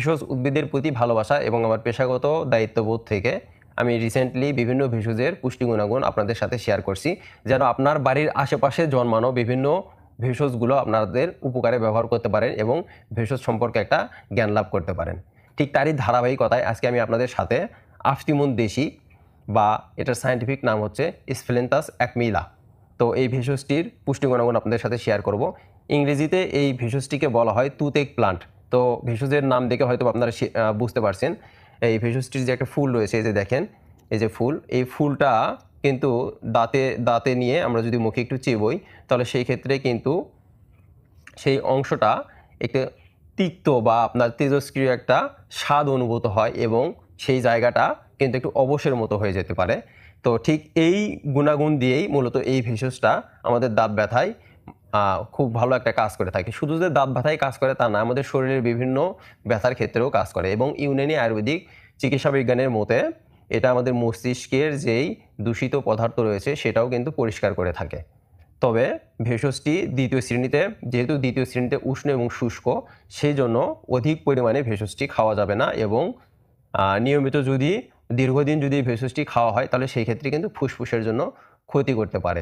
ভেষজ উদ্ভিদের প্রতি ভালোবাসা এবং আমার পেশাগত দায়িত্ববোধ থেকে আমি রিসেন্টলি বিভিন্ন ভেষজের পুষ্টি গুণাগুণ আপনাদের সাথে শেয়ার করছি, যেন আপনার বাড়ির আশেপাশে জন্মানো বিভিন্ন ভেষজগুলো আপনাদের উপকারে ব্যবহার করতে পারেন এবং ভেষজ সম্পর্কে একটা জ্ঞান লাভ করতে পারেন। ঠিক তারই ধারাবাহিকতায় আজকে আমি আপনাদের সাথে আফতিমুন দেশি বা এটার সায়েন্টিফিক নাম হচ্ছে স্ফেলেন্থাস অ্যাকমিলা, তো এই ভেষজটির পুষ্টি গুণাগুণ আপনাদের সাথে শেয়ার করব। ইংরেজিতে এই ভেষজটিকে বলা হয় তুতেক প্লান্ট। তো ভেষজের নাম দেখে হয়তো আপনারা বুঝতে পারছেন এই ভেষজটির যে একটা ফুল রয়েছে, এই যে দেখেন, এই যে ফুল, এই ফুলটা কিন্তু দাঁতে নিয়ে আমরা যদি মুখে একটু চিবোই তাহলে সেই ক্ষেত্রে কিন্তু সেই অংশটা একটু তিক্ত বা আপনার তেজস্ক্রিয় একটা স্বাদ অনুভূত হয় এবং সেই জায়গাটা কিন্তু একটু অবশের মতো হয়ে যেতে পারে। তো ঠিক এই গুণাগুণ দিয়েই মূলত এই ভেষজটা আমাদের দাঁত ব্যথায় খুব ভালো একটা কাজ করে থাকে। শুধু যে দাঁত ব্যথায় কাজ করে তা না, আমাদের শরীরের বিভিন্ন ব্যথার ক্ষেত্রেও কাজ করে এবং ইউনানি আয়ুর্বেদিক চিকিৎসা বিজ্ঞানের মতে এটা আমাদের মস্তিষ্কের যেই দূষিত পদার্থ রয়েছে সেটাও কিন্তু পরিষ্কার করে থাকে। তবে ভেষজটি যেহেতু দ্বিতীয় শ্রেণীতে উষ্ণ এবং শুষ্ক, সেই জন্য অধিক পরিমাণে ভেষজটি খাওয়া যাবে না এবং নিয়মিত দীর্ঘদিন যদি ভেষজটি খাওয়া হয় তাহলে সেই ক্ষেত্রে কিন্তু ফুসফুসের জন্য ক্ষতি করতে পারে।